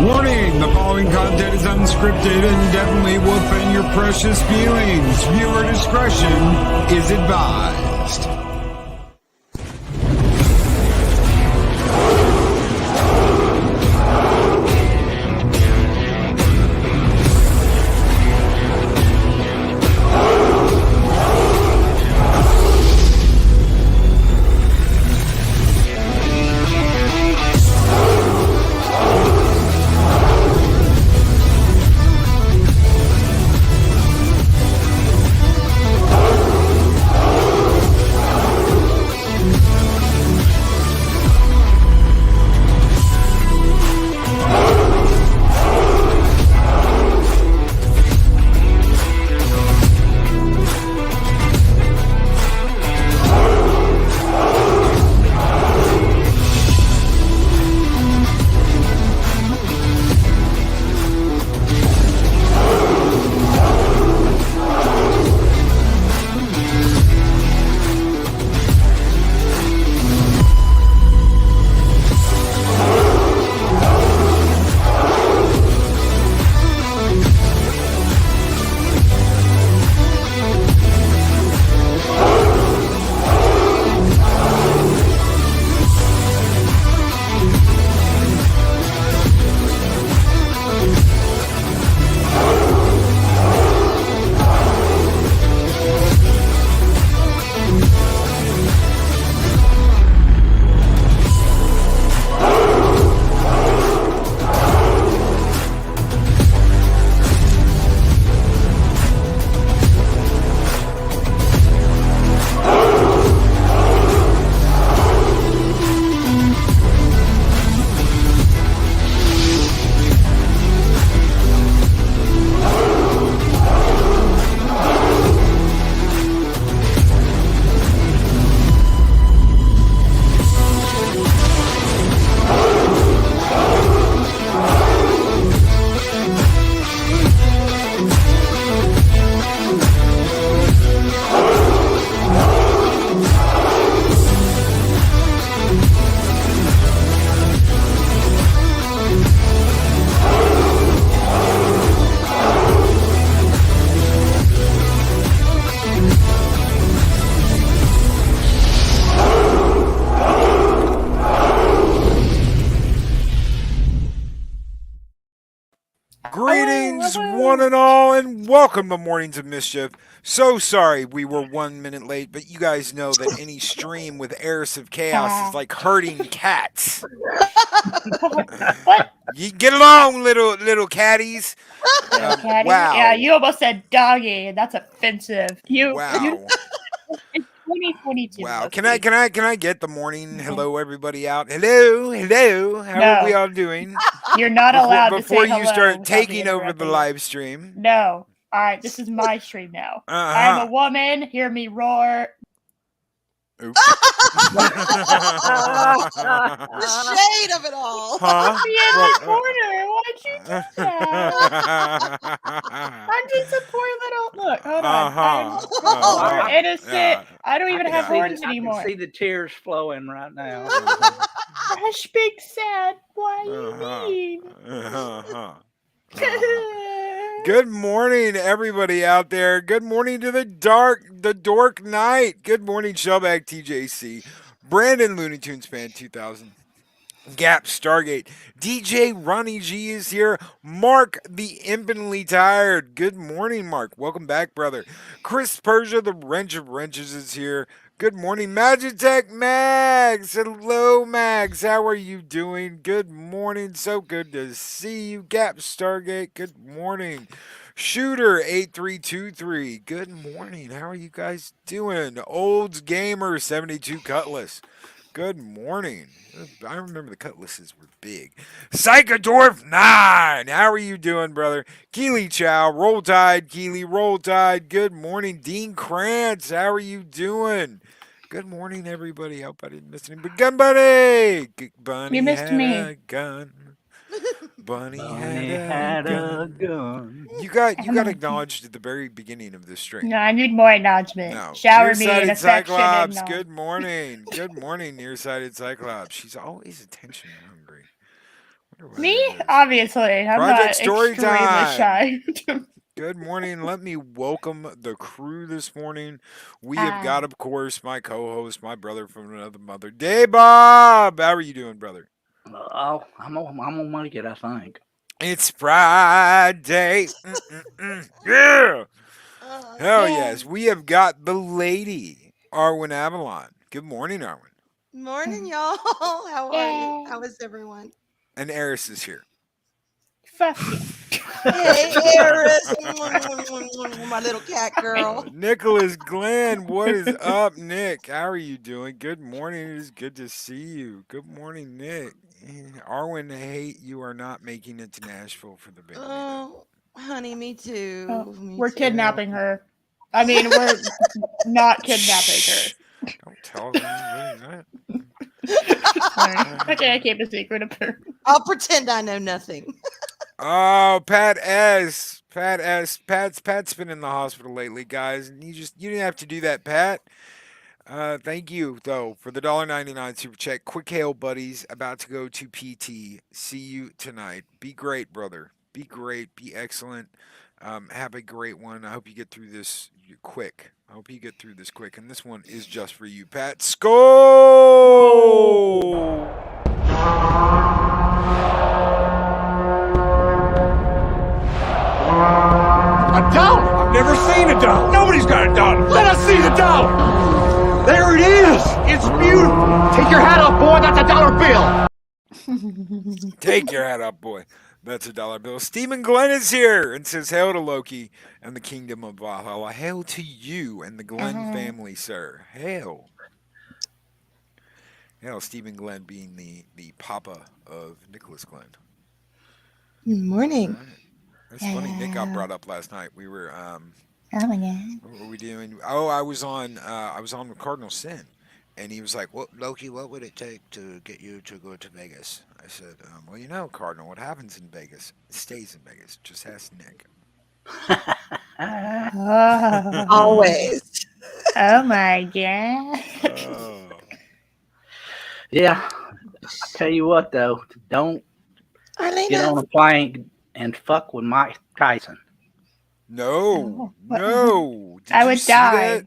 Warning, the following content is unscripted and definitely will offend your precious feelings. Viewer discretion is advised. Greetings, one and all, and welcome to Mornings of Mischief. So sorry we were 1 minute late, but you guys know that any stream with Eris of Chaos is like herding cats. What? You get along, little catties. Little catty? Wow. Yeah, you almost said doggy, and that's offensive. Wow. It's 2022. Wow. Loki. Can I get the morning hello everybody out? Hello. How are we all doing? You're not allowed before to say you hello start without taking me over the interrupting. live stream. No. All right, this is my stream now. I'm a woman. Hear me roar. The shade of it all. Huh? Be in the corner. Why'd you do that? I'm just a poor little. Look, hold on. I'm innocent. Yeah. I don't even have horns anymore. I can see the tears flowing right now. Hush, big sad. Why you mean? Good morning, everybody out there. Good morning to the dork night. Good morning, Shellback TJC, Brandon Looney Tunes fan 2000, Gap Stargate, DJ Ronnie G is here. Mark the Infinitely Tired. Good morning, Mark. Welcome back, brother. Chris Persia, the Wrench of Wrenches, is here. Good morning, Magitech Mags. Hello, Mags. How are you doing? Good morning. So good to see you. Gap Stargate. Good morning. Shooter 8323. Good morning. How are you guys doing? Olds Gamer 72 Cutlass. Good morning. I remember the cutlasses were big. Psychodorf 9. How are you doing, brother? Keely Chow. Roll Tide. Keely. Roll Tide. Good morning. Dean Krantz. How are you doing? Good morning, everybody. I hope I didn't miss anything. But Gun Bunny. Bunny You missed had me. a gun. Bunny Bunny had a a gun. gun. You got acknowledged at the very beginning of this stream. No, I need more acknowledgement. No. Shower me in Nearsighted affection Cyclops. and Good morning. Good morning, Nearsighted Cyclops. She's always attention hungry. Me? Obviously. I'm Project not story extremely time. shy. Good morning. Let me welcome the crew this morning. We have got, of course, my co-host, my brother from another mother, Dave Bob. How are you doing, brother? Oh, I'm gonna make it, I think. It's Friday. Yeah. Hell yes. We have got the Lady Arwyn Avalon. Good morning, Arwyn. Morning, y'all. How are you? How is everyone? And Eris is here. Fuck you. Hey, Eris. My little cat girl. Nicholas Glenn, what is up, Nick? How are you doing? Good morning. It is good to see you. Good morning, Nick. Arwyn, you are not making it to Nashville for the big meetup. Oh, honey, me too. Oh, Me we're too. kidnapping her. I mean, we're not kidnapping her. Don't tell them you're doing that. Sorry. Okay, I keep a secret of her. I'll pretend I know nothing. Oh, Pat S. Pat's been in the hospital lately, guys. And you didn't have to do that, Pat. Thank you though for the $1.99 super chat. Quick hail, buddies. About to go to PT. See you tonight. Be great, brother. Be great. Be excellent. Have a great one. I hope you get through this quick. And this one is just for you, Pat. Skull! A dollar? I've never seen a dollar. Nobody's got a dollar. Let us see the dollar. There it is. It's beautiful. Take your hat off, boy. That's a dollar bill. Take your hat off, boy. That's a dollar bill. Stephen Glenn is here and says, hail to Loki and the kingdom of Valhalla. Hail to you and the Glenn family, sir. Hail. Hail, Stephen Glenn being the papa of Nicholas Glenn. Good morning. Right. It's funny. Nick got brought up last night. We were, Oh my god. what were we doing? Oh, I was on with Cardinal Sin. And he was like, "What, Loki? What would it take to get you to go to Vegas?" I said, "Well, Cardinal, what happens in Vegas stays in Vegas. Just ask Nick." Oh. Always. Oh my god. Oh. Yeah. I'll tell you what, though. Don't get on a plane and fuck with Mike Tyson. No. Did I you would see die. that?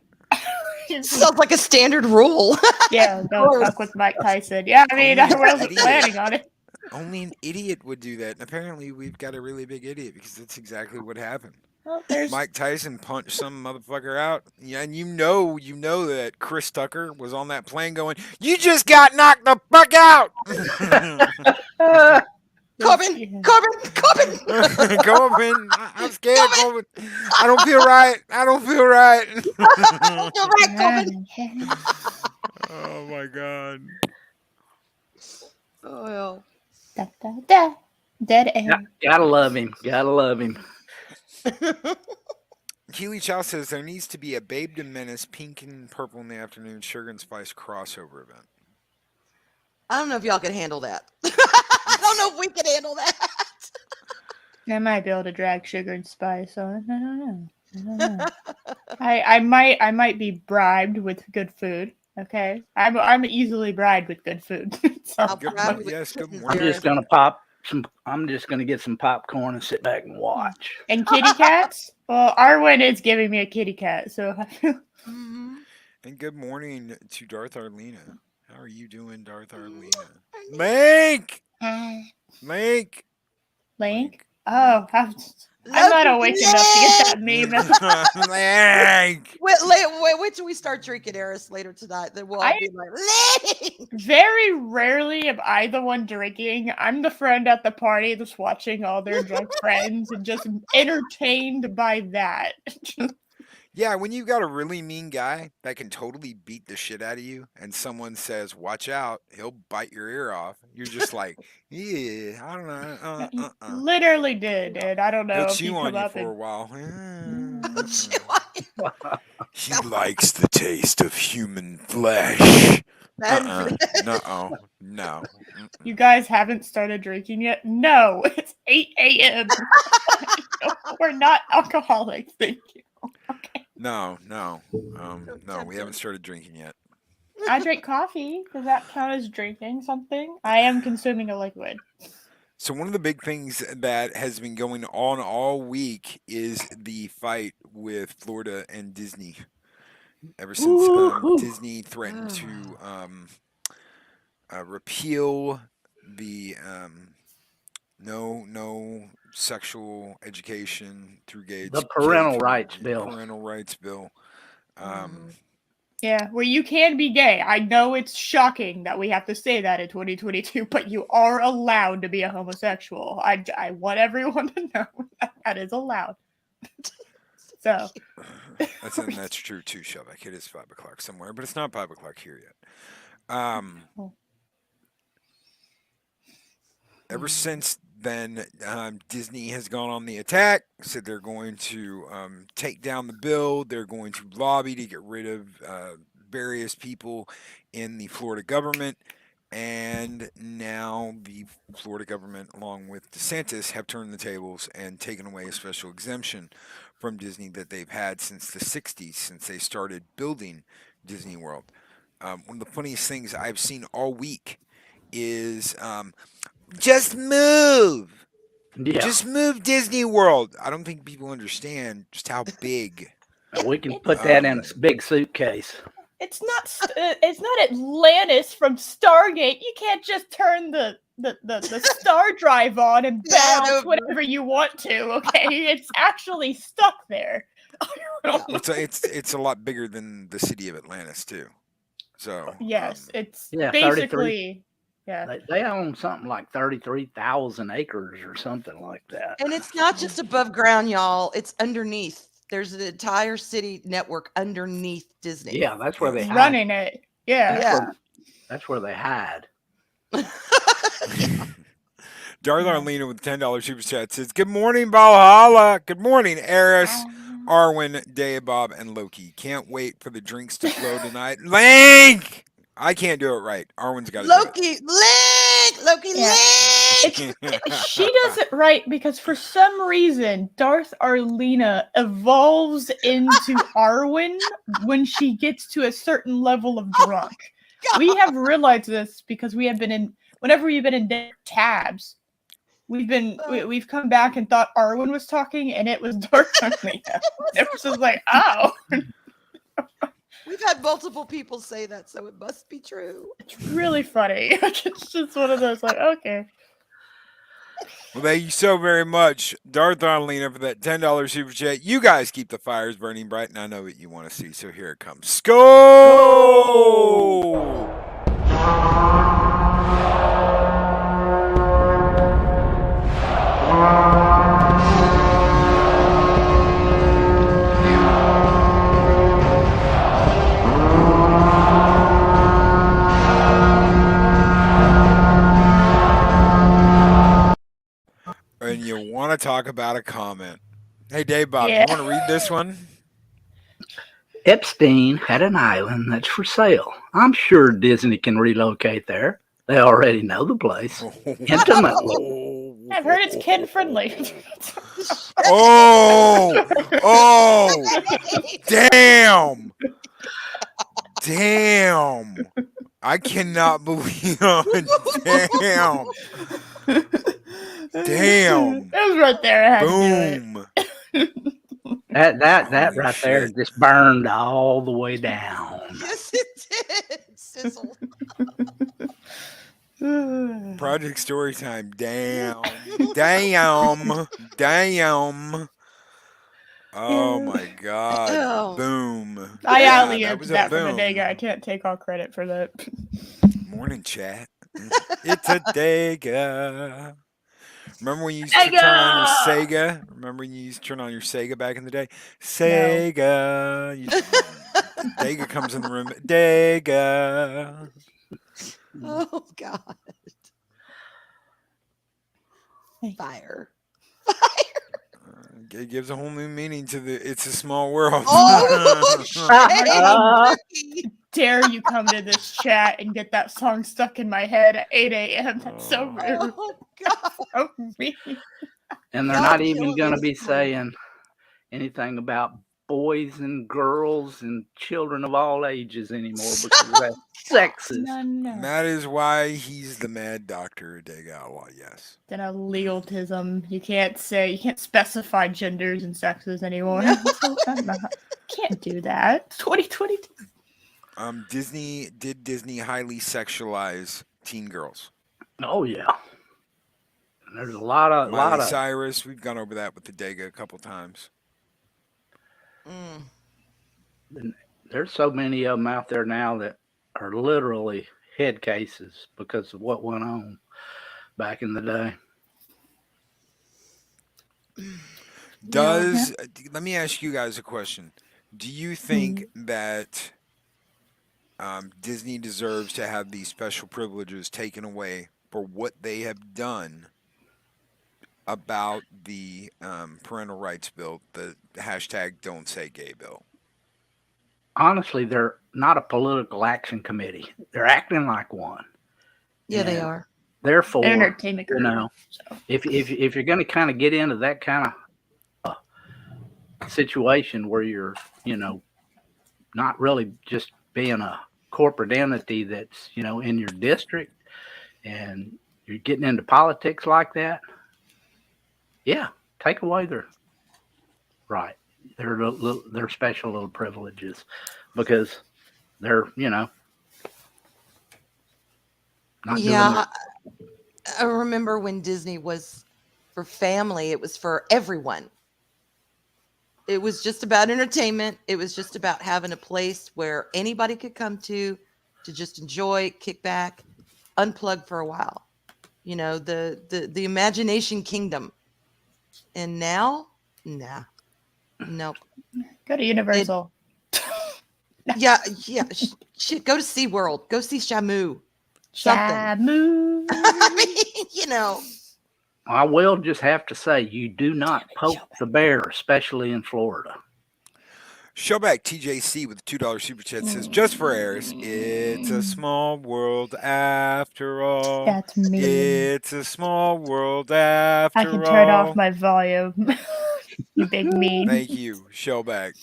Sounds like a standard rule. Yeah, don't fuck with Mike Tyson. Yeah, I mean, I Only an wasn't idiot. planning on it. Only an idiot would do that. And apparently we've got a really big idiot because that's exactly what happened. Well, there's Mike Tyson punched some motherfucker out. Yeah, and you know that Chris Tucker was on that plane going, "You just got knocked the fuck out." Corbin. Corbin, I'm scared, Corbin. I don't feel right. You're right, Corbin. Oh my god. Oh, well. Da, da, da. Dead air. Gotta love him. Keely Chow says there needs to be a Babe to Menace pink and purple in the afternoon sugar and spice crossover event. I don't know if y'all can handle that. I don't know if we can handle that. I might be able to drag sugar and spice on. I don't know. I might be bribed with good food. Okay, I'm easily bribed with good food. So. Good morning. Yes, good morning. I'm just gonna get some popcorn and sit back and watch. And kitty cats? Well, Arwyn is giving me a kitty cat, so. And good morning to Darth Arlena. How are you doing, Darth Arlena? Link. Oh, I'm not awake enough to get that meme. Link. Wait till we start drinking Eris later tonight. Then we'll all be like, Link! Very rarely am I the one drinking. I'm the friend at the party that's watching all their drunk friends and just entertained by that. Yeah, when you got a really mean guy that can totally beat the shit out of you and someone says, "Watch out, he'll bite your ear off," you're just like, yeah, I don't know. Literally did, and I don't know He'll if chew he on come you up for a while. He No. likes the taste of human flesh. That- No. You guys haven't started drinking yet? No, it's 8 a.m. We're not alcoholics, thank you. Okay. No, we haven't started drinking yet. I drink coffee. Does that count as drinking something? I am consuming a liquid. So one of the big things that has been going on all week is the fight with Florida and Disney. Ever since Woo-hoo. Disney threatened to repeal the no sexual education through The parental rights bill. Parental rights bill. Yeah, where you can be gay. I know it's shocking that we have to say that in 2022, but you are allowed to be a homosexual. I want everyone to know that is allowed. So That's true too, Shelbeck. It is 5 o'clock somewhere, but it's not 5 o'clock here yet. Ever since then, Disney has gone on the attack, said they're going to take down the bill. They're going to lobby to get rid of various people in the Florida government. And now the Florida government, along with DeSantis, have turned the tables and taken away a special exemption from Disney that they've had since the 60s, since they started building Disney World. One of the funniest things I've seen all week is just move. Yeah. Just move Disney World. I don't think people understand just how big. We can put that in a big suitcase. it's not Atlantis from Stargate. You can't just turn the star drive on and bounce whenever you want to. Okay, it's actually stuck there. It's a lot bigger than the city of Atlantis too. So yes, it's 33. basically. Yeah. They own something like 33,000 acres or something like that. And it's not just above ground, y'all. It's underneath. There's an entire city network underneath Disney. Yeah, that's where they hide. Running it. Yeah. That's where they hide. Darla Arlena with $10 super chat says, "Good morning, Valhalla. Good morning, Eris, Arwyn, Dave Bob, and Loki. Can't wait for the drinks to flow tonight. Link! I can't do it right. Arwyn's got to do it. Loki, She does it right because for some reason Darth Arlena evolves into Arwyn when she gets to a certain level of drunk. We have realized this because we have been whenever we've been in tabs, we've come back and thought Arwyn was talking and it was Darth Arlena. It was just like, oh. We've had multiple people say that, so it must be true. It's really funny. It's just one of those, like, okay. Well, thank you so very much, Darth Arlena, for that $10 super chat. You guys keep the fires burning bright, and I know what you want to see, so here it comes. Skull! And you want to talk about a comment. Hey, Dave Bob, you want to read this one? Epstein had an island that's for sale. I'm sure Disney can relocate there. They already know the place intimately. I've heard it's kid friendly. Oh, damn. I cannot believe it. Damn. It was right there. I had Boom. to do it. That right there just burned all the way down. Yes, it did. Sizzle. Project story time. Damn. Oh my God. Oh. Boom. I Yeah, outlived that from a Dega. I can't take all credit for that. Morning chat. It's a Dega. Remember when you used to turn on your Sega? Remember when you used to turn on your Sega back in the day? Sega. Dega comes in the room. Dega. Oh, God. Fire. It gives a whole new meaning to the It's a Small World. Oh, Dare you come to this chat and get that song stuck in my head at 8 a.m. That's so rude. Oh, God. So mean. And they're not even going to be saying anything about boys and girls and children of all ages anymore because that's sexist. No. That is why he's the mad doctor at Dig Outlaw, yes. Then a legalism. You can't specify genders and sexes anymore. No. So, can't do that. It's 2022. Disney highly sexualize teen girls? Oh yeah. And there's a lot of Miley Cyrus, we've gone over that with the Dega a couple times. There's so many of them out there now that are literally head cases because of what went on back in the day. Let me ask you guys a question. Do you think that Disney deserves to have these special privileges taken away for what they have done about the parental rights bill, the hashtag Don't Say Gay bill? Honestly, they're not a political action committee. They're acting like one. Yeah, they are. Therefore, Entertainment you know, so. if you're going to kind of get into that kind of situation where you're, you know, not really just being a corporate entity that's, you know, in your district and you're getting into politics like that, yeah, take away their right. Their special little privileges because they're, you know, not doing Yeah, I remember when Disney was for family, it was for everyone. It was just about entertainment. It was just about having a place where anybody could come to just enjoy, kick back, unplug for a while. You know, the Imagination Kingdom. And now, nah. Nope. Go to Universal. Yeah. Shit, go to SeaWorld. Go see Shamu. Something. Shamu. I mean, you know. I will just have to say, you do not poke the bear, especially in Florida. Showback TJC with a $2 super chat says, just for Eris, it's a small world after all. That's me. It's a small world after all. I can turn off my volume. You big mean. Thank you, Showback.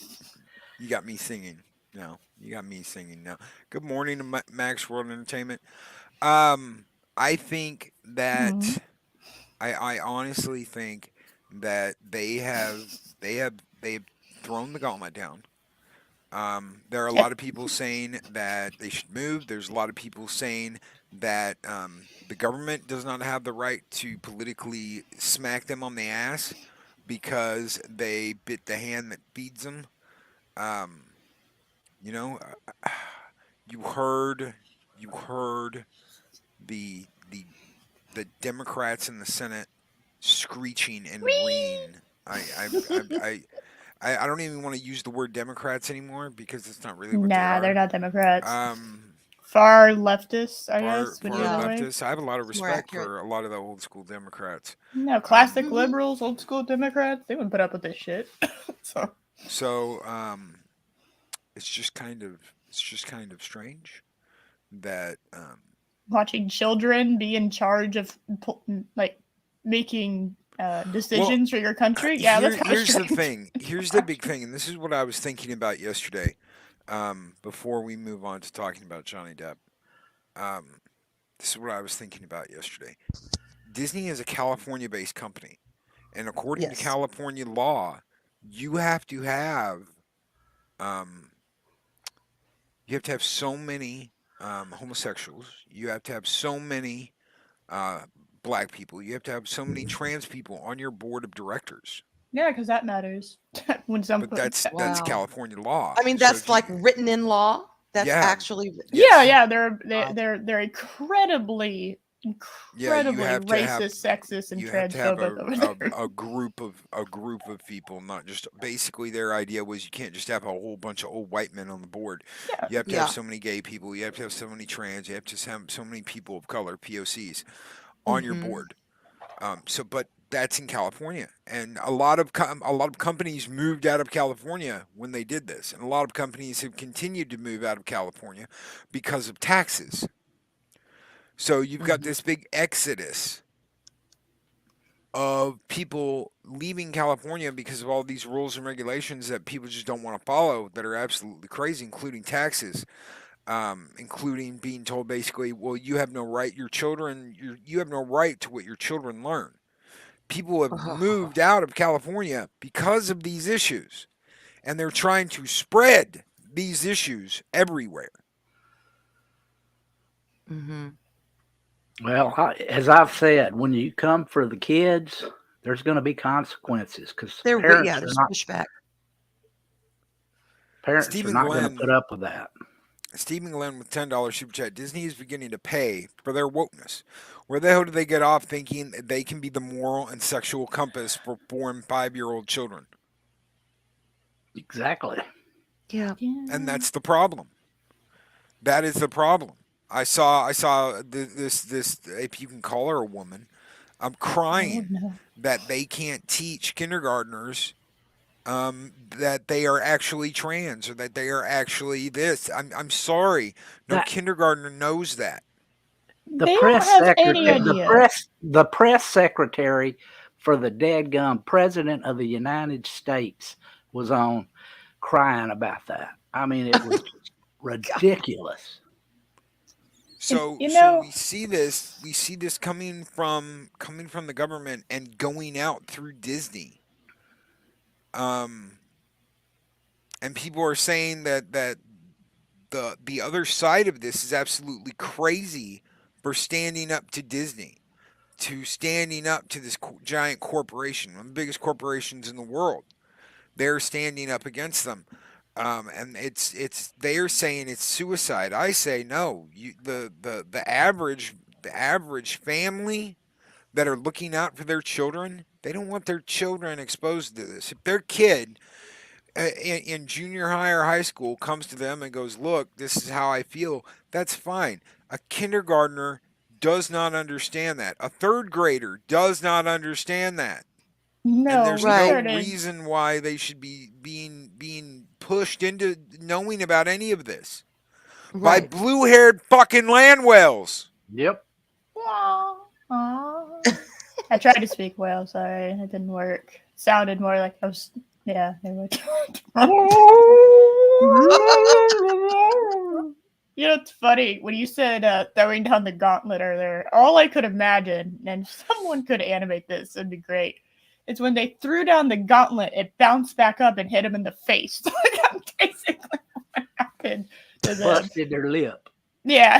You got me singing. No, you got me singing now. Good morning to Max World Entertainment. I think that I honestly think that they've thrown the gauntlet down. There are a lot of people saying that they should move. There's a lot of people saying that the government does not have the right to politically smack them on the ass because they bit the hand that feeds them. You know, you heard the Democrats in the Senate screeching and reeing. I don't even want to use the word Democrats anymore because it's not really what they are. They're not Democrats. Far leftists, I guess. Far leftists. I have a lot of respect for a lot of the old school Democrats. No, classic liberals, old school Democrats, they wouldn't put up with this shit. So it's just kind of strange that watching children be in charge of like making decisions for your country. Yeah, here's the thing. Here's the big thing, and this is what I was thinking about yesterday. Before we move on to talking about Johnny Depp, this is what I was thinking about yesterday. Disney is a California-based company, and according to California law, you have to have so many homosexuals. You have to have so many black people. You have to have so many trans people on your board of directors. Yeah, because that matters. But that's California law. I mean, that's like written in law. That's actually. Yeah. They're incredibly racist, sexist, and transphobic. You have to have a group of people, not just basically their idea was you can't just have a whole bunch of old white men on the board. Yeah. You have to have so many gay people. You have to have so many trans. You have to have so many people of color, POCs, on your board. But that's in California, and a lot of companies moved out of California when they did this, and a lot of companies have continued to move out of California because of taxes. So you've got this big exodus of people leaving California because of all these rules and regulations that people just don't want to follow that are absolutely crazy, including taxes, including being told basically, well, you have no right, you have no right to what your children learn. People have moved out of California because of these issues, and they're trying to spread these issues everywhere. Mm-hmm. Well, as I've said, when you come for the kids, there's going to be consequences because There's pushback. Parents are Stephen not going to Glenn- put up with that. Stephen Glenn with $10 super chat. Disney is beginning to pay for their wokeness. Where the hell do they get off thinking they can be the moral and sexual compass for 4 and 5-year-old children? Exactly. Yeah. And that's the problem. That is the problem. I saw this if you can call her a woman, I'm crying that they can't teach kindergartners that they are actually trans or that they are actually this. I'm sorry. No kindergartner knows that. The They press don't have secretary, any idea. the press secretary for the dadgum president of the United States was on crying about that. I mean, it was just ridiculous. So, You so know- we see this coming from the government and going out through Disney. And people are saying that the other side of this is absolutely crazy for standing up to Disney, to standing up to this giant corporation, one of the biggest corporations in the world. They're standing up against them. And they're saying it's suicide. I say no. The average family that are looking out for their children, they don't want their children exposed to this. If their kid in junior high or high school comes to them and goes, "Look, this is how I feel," that's fine. A kindergartner does not understand that. A third grader does not understand that. No, And there's we no started. reason why they should be being pushed into knowing about any of this by Right. blue-haired fucking land whales. Yep. I tried to speak well, sorry, it didn't work. Sounded more like I was. Yeah, anyway. You know, it's funny when you said throwing down the gauntlet earlier. All I could imagine, and someone could animate this, it'd be great. It's when they threw down the gauntlet, it bounced back up and hit him in the face. That's basically what happened to them. Busted their lip. Yeah,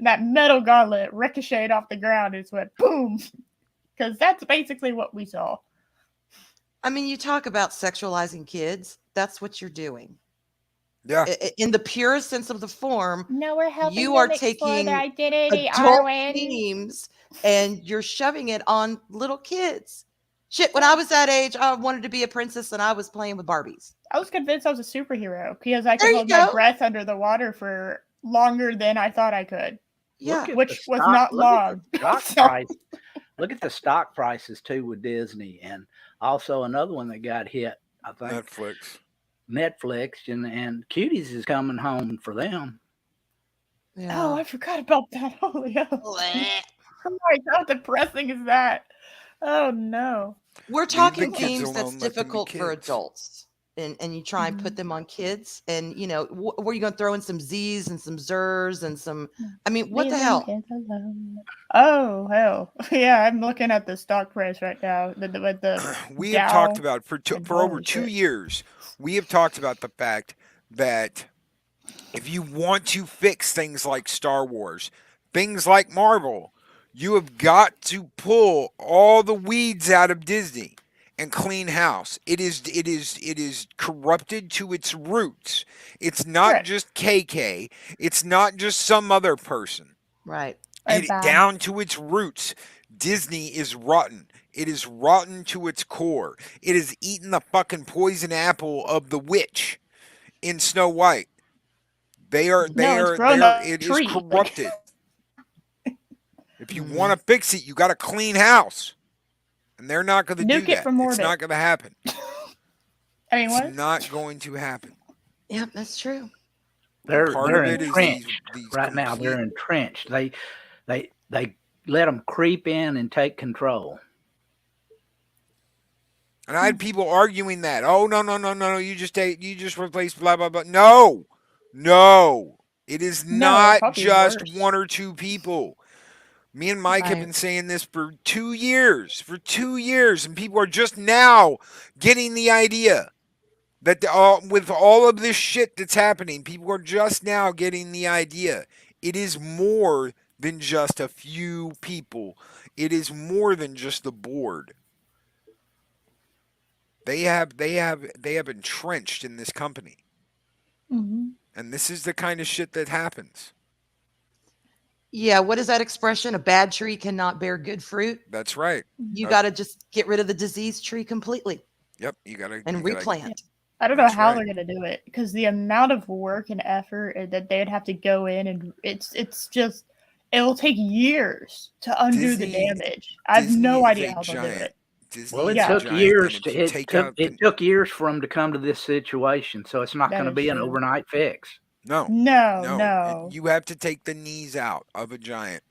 that metal gauntlet ricocheted off the ground and just went boom. Because that's basically what we saw. I mean, you talk about sexualizing kids. That's what you're doing. Yeah. In the purest sense of the form, No, we're helping you them are explore taking their identity, adult Arwyn. themes and you're shoving it on little kids. Shit, when I was that age, I wanted to be a princess and I was playing with Barbies. I was convinced I was a superhero because I There could you hold my go. breath under the water for longer than I thought I could. Yeah. Look at Which the was stock- not look at long. the stock So- price. Look at the stock prices too with Disney, and also another one that got hit. I think Netflix. and Cuties is coming home for them. Yeah. Oh, I forgot about that. Holy hell. Oh my, how depressing is that? Oh no. We're the talking kids themes alone, that's let them be difficult for kids. adults. And you try and put them on kids, and you know, were you going to throw in some Z's and some Zers and some? I mean, what the Leave hell? them kids alone. Oh hell. Yeah, I'm looking at the stock price right now. The We have talked Dow about for and over holy 2 shit. years. We have talked about the fact that if you want to fix things like Star Wars, things like Marvel, you have got to pull all the weeds out of Disney and clean house. It is corrupted to its roots. It's not Correct. just KK. It's not just some other person. Right. Or It, Bob. down to its roots, Disney is rotten. It is rotten to its core. It has eaten the fucking poison apple of the witch in Snow White. it's grown a It is tree. corrupted. If you want to fix it, you got to clean house. And they're not going to do Nuke it that. from It's orbit. not going to happen. I mean, what? It's not going to happen. Yeah, that's true. They're Part of it is entrenched these right now. They're complete- entrenched. They let them creep in and take control. And I had people arguing that. Oh, no. You just replace blah, blah, blah. No. It is No, not probably just worse. one or two people. Me and Mike have Right. been saying this for 2 years. And people are just now getting the idea that with all of this shit that's happening, people are just now getting the idea. It is more than just a few people. It is more than just the board. They have entrenched in this company. Mm-hmm. And this is the kind of shit that happens. Yeah. What is that expression? A bad tree cannot bear good fruit. That's right. You got to just get rid of the diseased tree completely. Yep, you got to replant. I don't know That's how right. they're gonna do it because the amount of work and effort that they'd have to go in, and it's just it'll take years to undo the Disney- damage. I have Disney no is idea a how they'll do giant. it. Disney Well, it is a took giant, years and to if you it take took out it took years for them to come to this situation, so it's not That going to is be an true. overnight fix. No. No. You have to take the knees out of a giant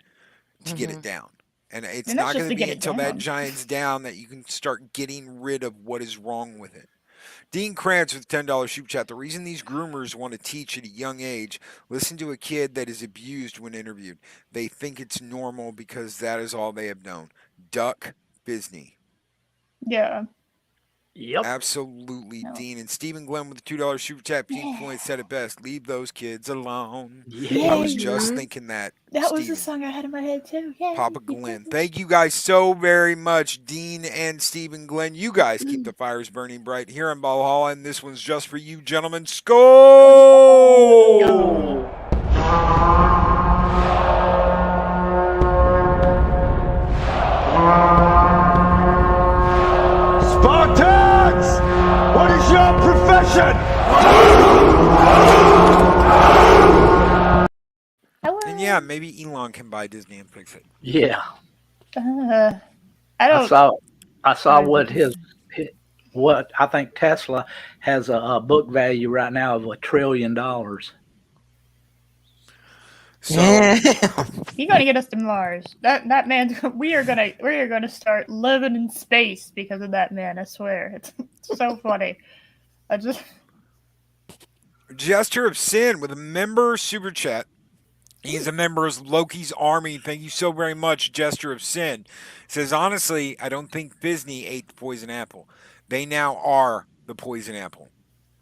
to get it down. And it's And that's not just going to to get be it until that down. giant's down that you can start getting rid of what is wrong with it. Dean Krantz with $10 Super Chat. The reason these groomers want to teach at a young age, listen to a kid that is abused when interviewed. They think it's normal because that is all they have known. Duck Disney. Yeah. Yep. Absolutely, No. Dean. And Stephen Glenn with the $2 Super Chat. Pink Point said it best. Leave those kids alone. Yeah. I was just thinking that. That was the Steven. song I had in my head too. Yeah. Papa Glenn. Thank you guys so very much, Dean and Stephen Glenn. You guys keep the fires burning bright here in Valhalla, and this one's just for you, gentlemen. Skull! Spartans! What is your profession? And yeah, maybe Elon can buy Disney and fix it. Yeah. I I don't. saw what I think Tesla has a book value right now of $1 trillion. So, He's gonna get us to Mars. That man. We are gonna start living in space because of that man. I swear. It's so funny. I just. Jester of Sin with a member super chat. He's a member of Loki's army. Thank you so very much, Jester of Sin. Says, honestly, I don't think Disney ate the poison apple. They now are the poison apple.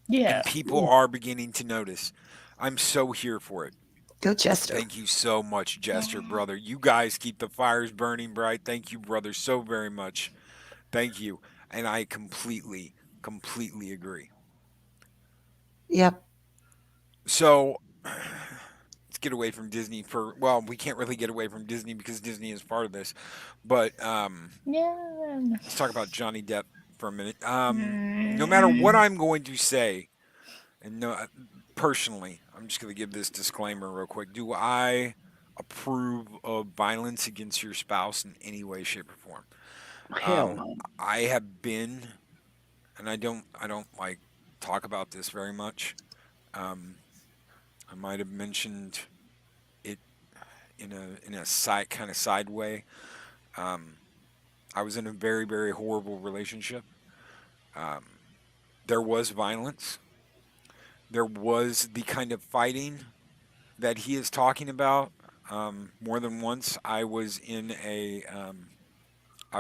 Yeah. And people are beginning to notice. I'm so here for it. Go, Chester. Thank you so much, Jester, brother. You guys keep the fires burning bright. Thank you, brother, so very much. Thank you. And I completely agree. Yep. So, let's get away from Disney we can't really get away from Disney because Disney is part of this. But Yeah. let's talk about Johnny Depp for a minute. No matter what I'm going to say, and personally, I'm just going to give this disclaimer real quick. Do I approve of violence against your spouse in any way, shape, or form? Hell no. I have been, and I don't like talk about this very much. I might have mentioned it in a side way. I was in a very, very horrible relationship. There was violence. There was the kind of fighting that he is talking about. More than once, I was I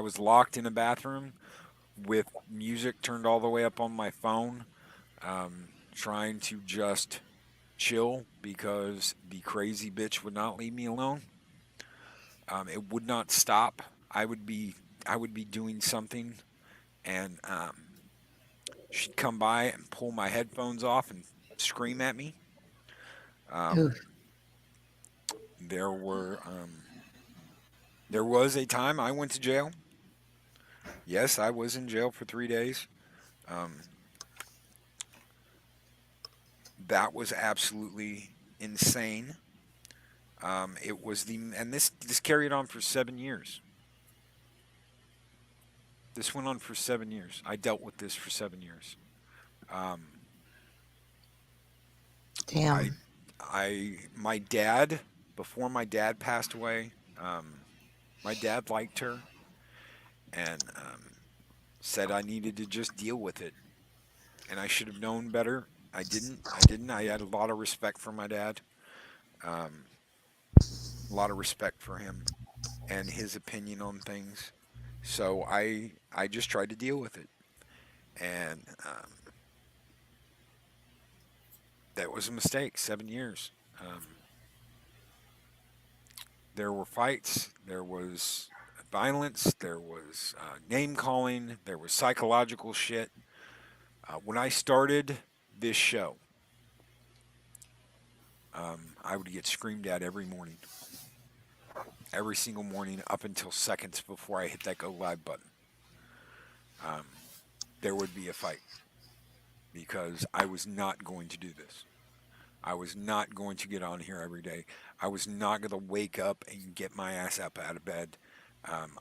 was locked in a bathroom with music turned all the way up on my phone, trying to just chill because the crazy bitch would not leave me alone. It would not stop. I would be doing something, and she'd come by and pull my headphones off and scream at me. There was a time I went to jail. Yes, I was in jail for 3 days. That was absolutely insane. It was and this carried on for 7 years. This went on for 7 years. I dealt with this for 7 years. Damn. My dad, before my dad passed away, my dad liked her, and said I needed to just deal with it. And I should have known better. I didn't. I had a lot of respect for my dad. A lot of respect for him and his opinion on things. So I just tried to deal with it. And that was a mistake. 7 years. There were fights. There was violence. There was name calling. There was psychological shit. When I started this show, I would get screamed at every morning. Every single morning up until seconds before I hit that go live button. There would be a fight because I was not going to do this. I was not going to get on here every day. I was not going to wake up and get my ass up out of bed.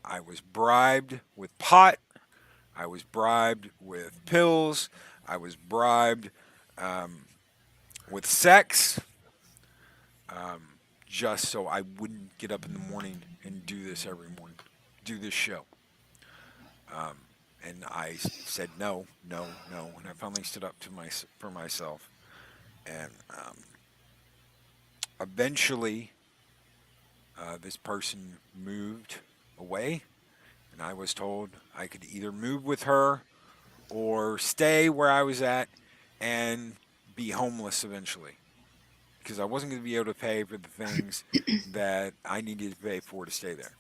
I was bribed with pot. I was bribed with pills. I was bribed with sex. Just so I wouldn't get up in the morning and do this every morning, do this show. And I said no, no, no, and I finally stood up for myself. And eventually, this person moved away, and I was told I could either move with her or stay where I was at and be homeless eventually. Because I wasn't going to be able to pay for the things that I needed to pay for to stay there.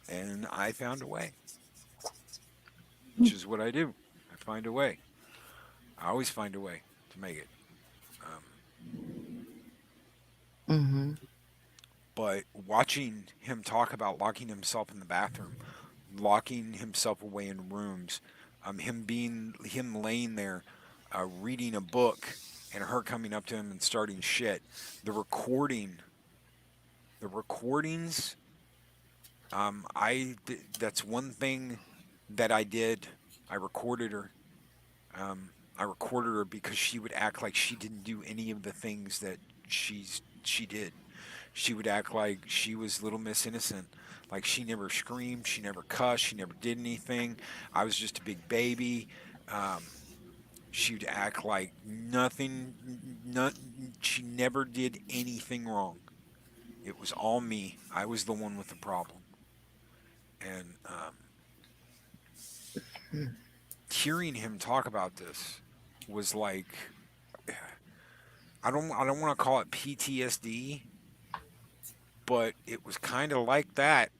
And I found a way, which is what I do. I find a way. I always find a way to make it. But watching him talk about locking himself in the bathroom, locking himself away in rooms, him laying there, reading a book, and her coming up to him and starting shit. The recordings. That's one thing that I did. I recorded her. I recorded her because she would act like she didn't do any of the things that she did. She would act like she was Little Miss Innocent. Like she never screamed, she never cussed, she never did anything. I was just a big baby. She'd act like nothing. She never did anything wrong. It was all me. I was the one with the problem. And hearing him talk about this was like, I don't want to call it PTSD, but it was kind of like that.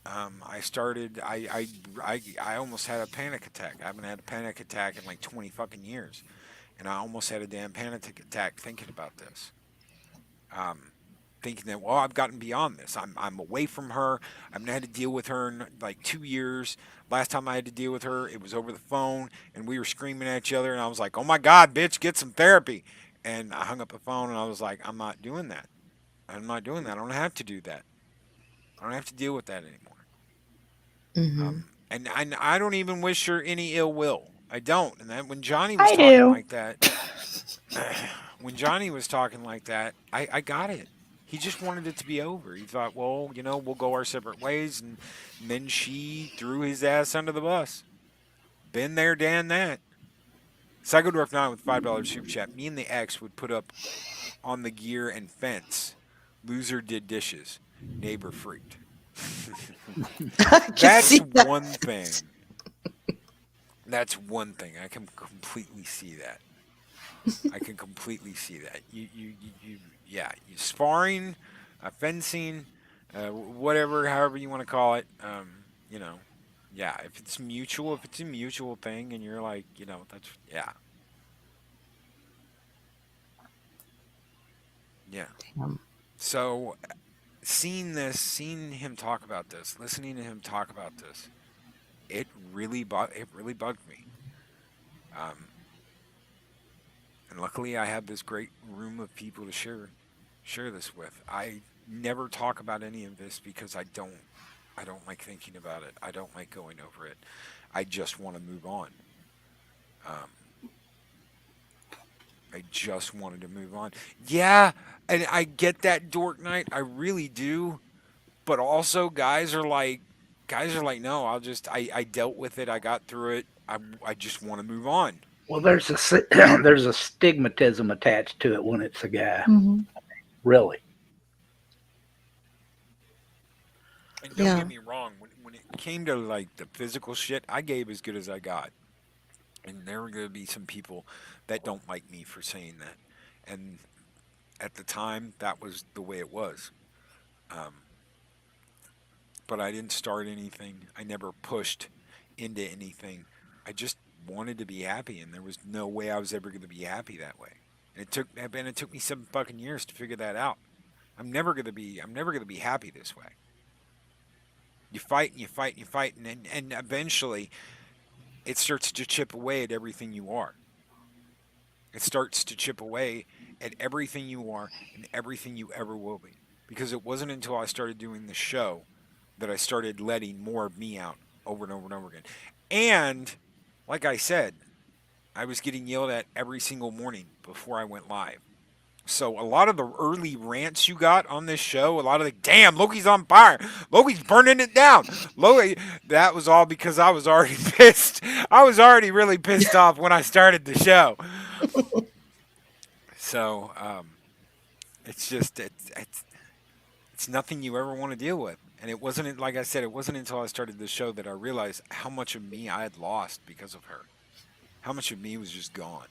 I almost had a panic attack. I haven't had a panic attack in like 20 fucking years. And I almost had a damn panic attack thinking about this. Thinking that, well, I've gotten beyond this. I'm away from her. I haven't had to deal with her in like 2 years. Last time I had to deal with her, it was over the phone, and we were screaming at each other, and I was like, oh my God, bitch, get some therapy. And I hung up the phone, and I was like, I'm not doing that. I'm not doing that. I don't have to do that. I don't have to deal with that anymore. And I don't even wish her any ill will. I don't. And then when Johnny was talking like that, I got it. He just wanted it to be over. He thought, well, we'll go our separate ways. And then she threw his ass under the bus. Been there, Dan, that. Psycho Dwarf 9 with $5 super chat. Me and the ex would put up on the gear and fence. Loser did dishes. Neighbor freaked. That's one thing. That's one thing. I can completely see that. I can completely see that. You sparring, fencing, whatever, however you want to call it. Yeah. If it's a mutual thing, and you're like, that's yeah. Yeah. So, seeing him talk about this, listening to him talk about this, it really bugged me. And luckily, I have this great room of people to share this with. I never talk about any of this because I don't like thinking about it. I don't like going over it. I just want to move on. I just wanted to move on. Yeah, and I get that, Dork Knight. I really do. But also, guys are like, guys are like, no, I dealt with it. I got through it. I just want to move on. Well, there's there's a stigmatism attached to it when it's a guy. Mm-hmm. Really. And don't Yeah. get me wrong, when it came to like the physical shit, I gave as good as I got. And there are going to be some people that don't like me for saying that. And at the time, that was the way it was. Um, but I didn't start anything. I never pushed into anything. I just wanted to be happy, and there was no way I was ever going to be happy that way. And it took me 7 fucking years to figure that out. I'm never gonna be happy this way. You fight and you fight and you fight, and eventually it starts to chip away at everything you are. It starts to chip away at everything you are and everything you ever will be. Because it wasn't until I started doing the show that I started letting more of me out over and over and over again. And like I said, I was getting yelled at every single morning before I went live. So a lot of the early rants you got on this show, a lot of the damn Loki's on fire, Loki's burning it down, Loki, that was all because I was already pissed. I was already really pissed off when I started the show. So it's just it's nothing you ever want to deal with. And it wasn't, like I said, it wasn't until I started the show that I realized how much of me I had lost because of her. How much of me was just gone.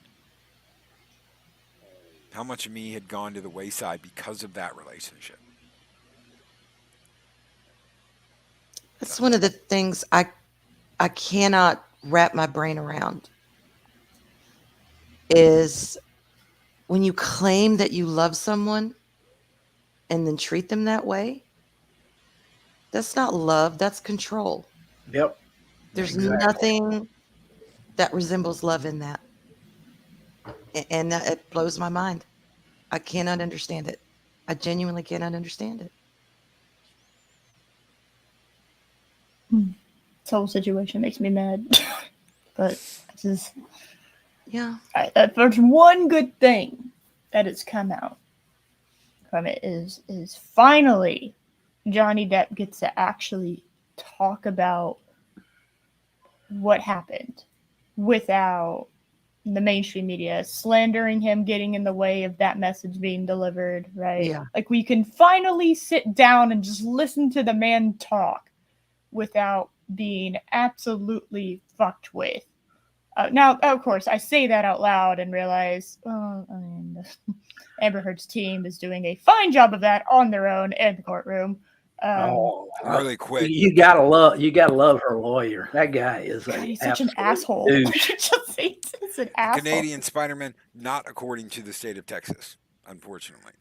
How much of me had gone to the wayside because of that relationship. That's one of the things I cannot wrap my brain around is when you claim that you love someone and then treat them that way. That's not love, that's control. Yep. There's Exactly. nothing that resembles love in that. And that, it blows my mind. I cannot understand it. I genuinely cannot understand it. This whole situation makes me mad. But this is, Yeah. there's one good thing that has come out from it is finally Johnny Depp gets to actually talk about what happened without the mainstream media slandering him, getting in the way of that message being delivered, right? Yeah. Like we can finally sit down and just listen to the man talk without being absolutely fucked with. Now, of course, I say that out loud and realize, well, I mean, Amber Heard's team is doing a fine job of that on their own in the courtroom. Really quick. You gotta love her lawyer. That guy is God, a he's such an absolute asshole. douche. He's an asshole. Canadian Spider-Man, not according to the state of Texas, unfortunately.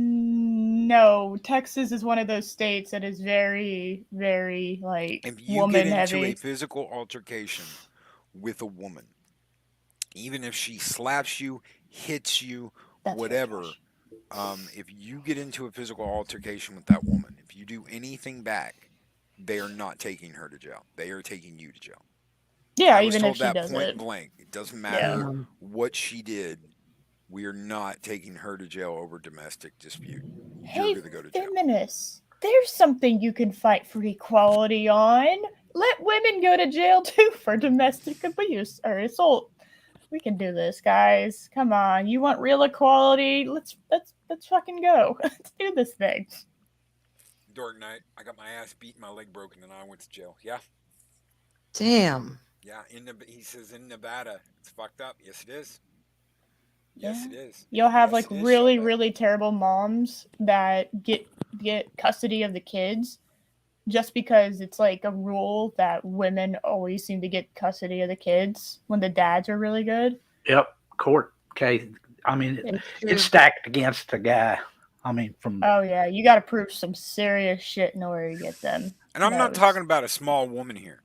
No, Texas is one of those states that is very, very like If you woman get into heavy. a physical altercation with a woman, even if she slaps you, hits you, That's very whatever, harsh. if you get into a physical altercation with that woman, if you do anything back, they are not taking her to jail. They are taking you to jail. Yeah, I was even told if she that does point it. blank. It doesn't Yeah. matter what she did. We are not taking her to jail over domestic dispute. Hey, You're going to go to jail. feminists, there's something you can fight for equality on. Let women go to jail too for domestic abuse or assault. We can do this, guys. Come on, you want real equality? Let's fucking go. Let's do this thing. Dark night. I got my ass beat, my leg broken, and I went to jail. Yeah, Damn. yeah. He says in Nevada, it's fucked up. Yes, it is. Yes, it is. You'll have Yes, like it is, really, Shellback. really terrible moms that get custody of the kids just because it's like a rule that women always seem to get custody of the kids when the dads are really good. Yep. Court case. I mean, It's true. it's stacked against the guy. I mean, from Oh yeah, you got to prove some serious shit in order to get them. And I'm That not was- talking about a small woman here.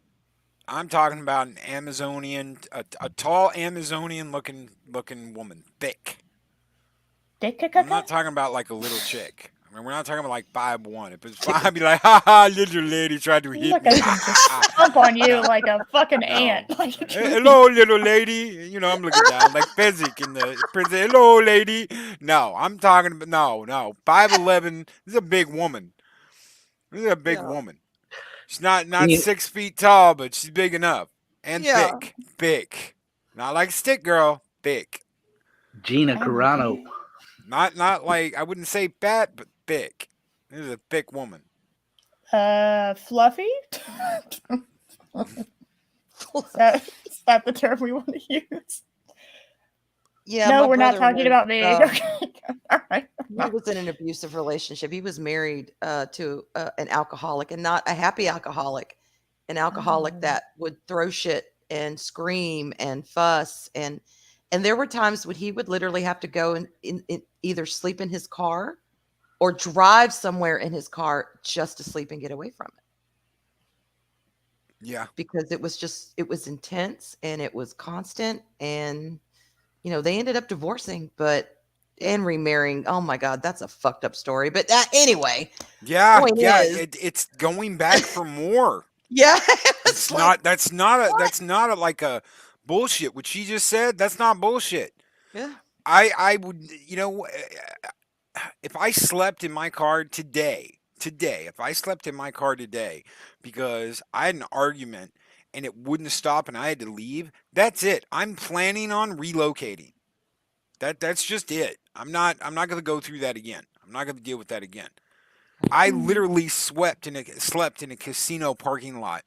I'm talking about an Amazonian, a tall Amazonian-looking woman, thick. I'm not talking about like a little chick. I mean, we're not talking about like 5'1". If it's 5, I'd be like, ha ha, little lady tried to hit Look, me. I can just stomp on you No. like a fucking No. ant. Like, Hello, little lady. You know, I'm looking down like Fezzik in the prison. Hello, lady. No, I'm talking about, no. 5'11", this is a big woman. This is a big Yeah. woman. She's not You- 6 feet tall, but she's big enough and Yeah. thick. Thick. Not like stick girl. Thick. Gina I'm Carano. okay. Not like I wouldn't say fat, but thick. This is a thick woman. Fluffy? Is that the term we want to use? Yeah. No, my we're not brother talking was, about me. Okay. All right. He was in an abusive relationship. He was married to an alcoholic, and not a happy alcoholic, an alcoholic Oh. that would throw shit and scream and fuss. And there were times when he would literally have to go and either sleep in his car or drive somewhere in his car just to sleep and get away from it, Yeah. because it was intense and it was constant. And they ended up divorcing, and remarrying. Oh my God, that's a fucked up story. But anyway, Yeah. point Yeah. is, It's going back for more. yeah, It's not. That's not a like a bullshit. What she just said. That's not bullshit. yeah. I would. If I slept in my car today, if I slept in my car today because I had an argument and it wouldn't stop and I had to leave, that's it. I'm planning on relocating. That's just it. I'm not going to go through that again. I'm not going to deal with that again. I literally slept in a casino parking lot.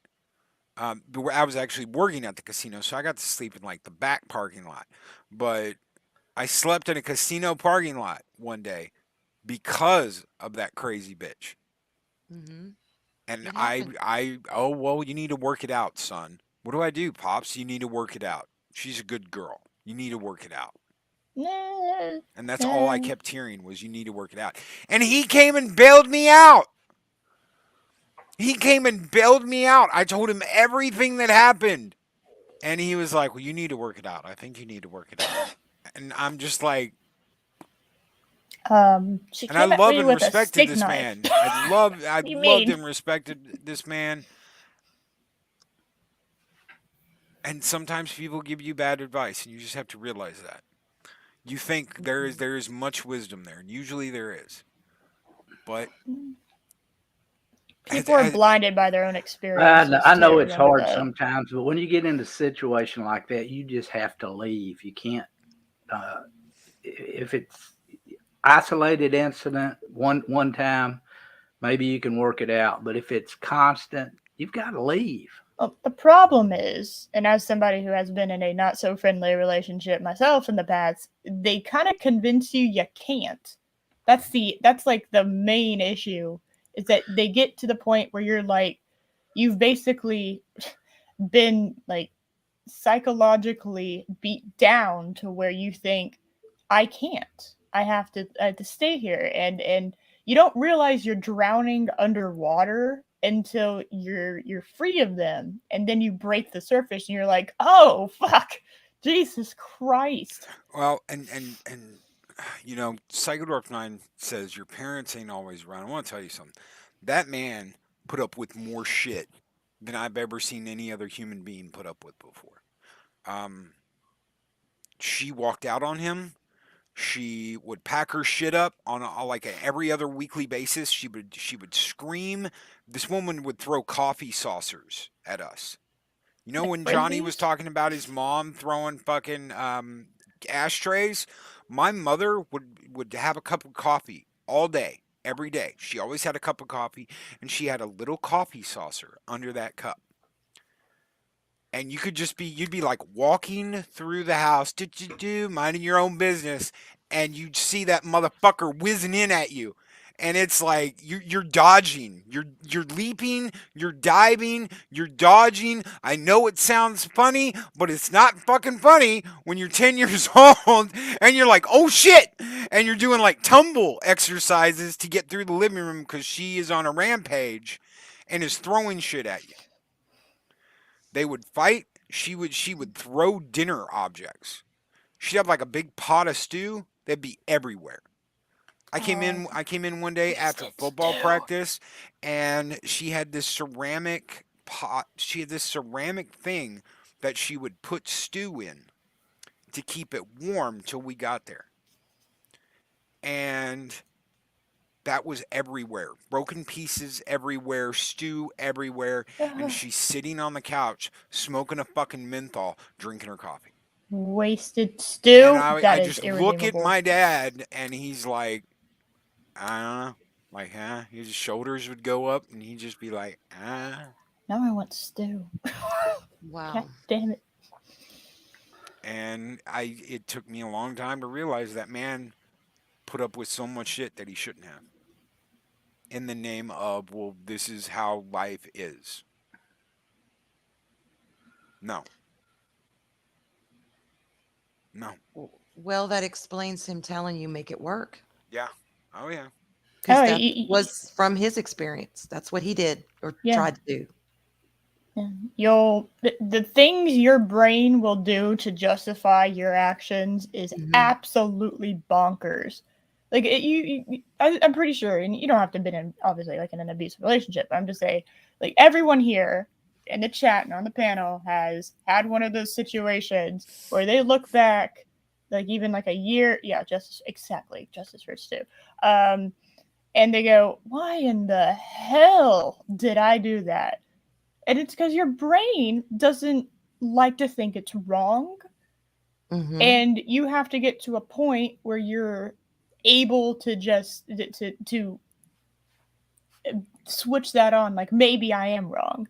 Where I was actually working at the casino, so I got to sleep in like the back parking lot. But I slept in a casino parking lot one day because of that crazy bitch. Mm-hmm. And It happened. oh, well, you need to work it out, son. What do I do, Pops? You need to work it out. She's a good girl. You need to work it out. Nah, And that's all I kept hearing was you need to work it out. And he came and bailed me out. He came and bailed me out. I told him everything that happened. And he was like, well, you need to work it out. I think you need to work it out. And I'm just like, she and I came at love me and with a respected stick this knife. man. I loved You loved mean? and respected this man. And sometimes people give you bad advice, and you just have to realize that. You think there is much wisdom there, and usually there is. But People are blinded by their own I experiences. know, I know too, it's remember hard that. sometimes, but when you get into a situation like that, you just have to leave. You can't. If it's isolated incident one time, maybe you can work it out. But if it's constant, you've got to leave. Well, the problem is, and as somebody who has been in a not so friendly relationship myself in the past, they kind of convince you can't. That's like the main issue, is that they get to the point where you're like, you've basically been like psychologically beat down to where you think, I can't. I have to stay here, and you don't realize you're drowning underwater until you're free of them, and then you break the surface and you're like, oh fuck, Jesus Christ. well, and Psychodorf 9 says your parents ain't always around. I want to tell you something. That man put up with more shit than I've ever seen any other human being put up with before. She walked out on him. She would pack her shit up on every other weekly basis. She would scream. This woman would throw coffee saucers at us. You know Like when Johnny frisbees? was talking about his mom throwing fucking ashtrays? My mother would have a cup of coffee all day, every day. She always had a cup of coffee, and she had a little coffee saucer under that cup. And you'd be like walking through the house, minding your own business, and you'd see that motherfucker whizzing in at you. And it's like you're dodging, you're leaping, you're diving, you're dodging. I know it sounds funny, but it's not fucking funny when you're 10 years old and you're like, oh shit, and you're doing like tumble exercises to get through the living room because she is on a rampage and is throwing shit at you. They would fight. She would throw dinner objects. She'd have like a big pot of stew. They'd be everywhere. I came in one day after football practice, and she had this ceramic pot. She had this ceramic thing that she would put stew in to keep it warm till we got there. And that was everywhere. Broken pieces everywhere, stew everywhere, and she's sitting on the couch smoking a fucking menthol, drinking her coffee. Wasted stew. And That I is just irredeemable. look at my dad, and he's like, I don't know. Like, huh? His shoulders would go up, and he'd just be like, ah. Now I want stew. Wow. God damn it. And it took me a long time to realize that man put up with so much shit that he shouldn't have. In the name of, well, this is how life is. No. No. Well, that explains him telling you make it work. Yeah. Oh, yeah. Because Oh, that was from his experience. That's what he did or tried to do. The things your brain will do to justify your actions is absolutely bonkers. Like I'm pretty sure, and you don't have to be in obviously like in an abusive relationship. I'm just saying, like everyone here in the chat and on the panel has had one of those situations where they look back, like even like a year, justice first too, and they go, "Why in the hell did I do that?" And it's because your brain doesn't like to think it's wrong. And you have to get to a point where you're able to just to switch that on. Like, maybe I am wrong.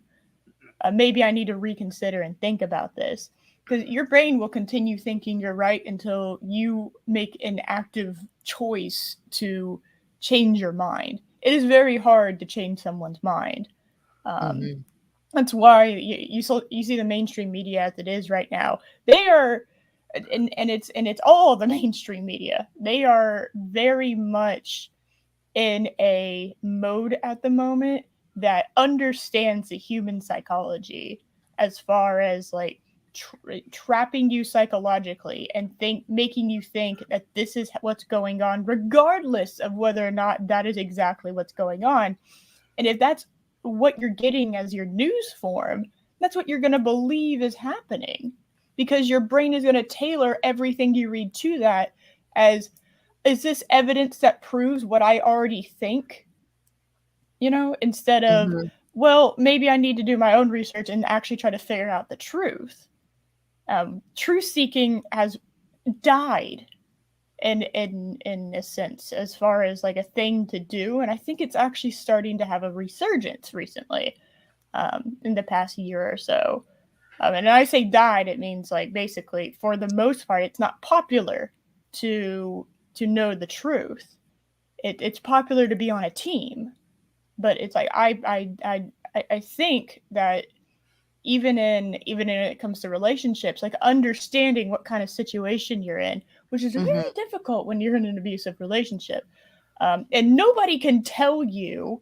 Maybe I need to reconsider and think about this. Because your brain will continue thinking you're right until you make an active choice to change your mind. It is very hard to change someone's mind. That's why you see the mainstream media as it is right now. They are, and it's all the mainstream media. They are very much in a mode at the moment that understands the human psychology as far as like trapping you psychologically and making you think that this is what's going on, regardless of whether or not that is exactly what's going on. And if that's what you're getting as your news form, that's what you're going to believe is happening, because your brain is going to tailor everything you read to that as, is this evidence that proves what I already think? Instead of, well, maybe I need to do my own research and actually try to figure out the truth. Truth seeking has died in a sense, as far as like a thing to do, and I think it's actually starting to have a resurgence recently, in the past year or so. And when I say died, it means like basically for the most part it's not popular to know the truth. It's popular to be on a team, but it's like I think that even when it comes to relationships, like understanding what kind of situation you're in, which is very difficult when you're in an abusive relationship. And nobody can tell you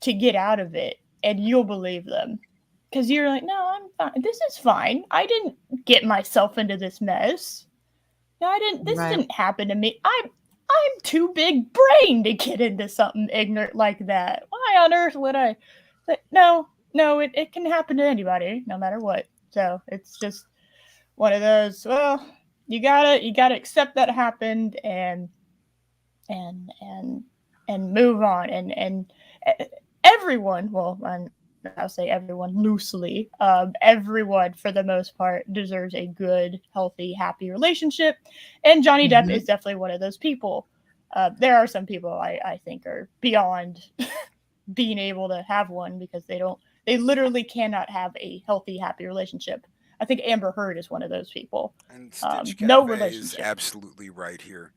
to get out of it and you'll believe them. Because you're like, no, I'm fine. This is fine. I didn't get myself into this mess. No, this didn't happen to me. I'm too big brain to get into something ignorant like that. Why on earth would I? But no, it can happen to anybody, no matter what. So it's just one of those. Well, you gotta accept that happened and move on. And everyone, well, I'll say everyone loosely. Everyone, for the most part, deserves a good, healthy, happy relationship. And Johnny Depp is definitely one of those people. There are some people I think are beyond being able to have one, because they literally cannot have a healthy, happy relationship. I think Amber Herd is one of those people. And Stitch no Cafe relationship. is absolutely right here.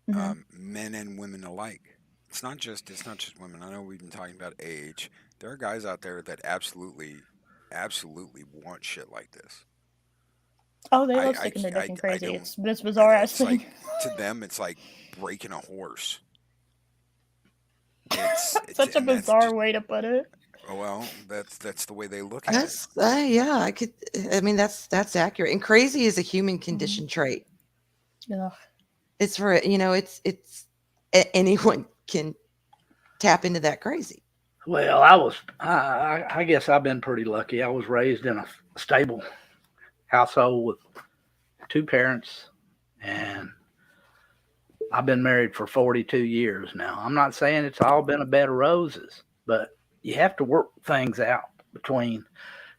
Men and women alike. It's not just women. I know we've been talking about age. There are guys out there that absolutely want shit like this. Oh, they love sticking their dick in crazy. It's this bizarre ass thing. Like, to them, it's like breaking a horse. It's such a bizarre way to put it. Well, that's the way they look at it. Yeah, I mean, that's accurate. And crazy is a human condition trait. Ugh. It's for it's anyone can tap into that crazy. Well, I guess I've been pretty lucky. I was raised in a stable household with two parents, and I've been married for 42 years now. I'm not saying it's all been a bed of roses, but you have to work things out between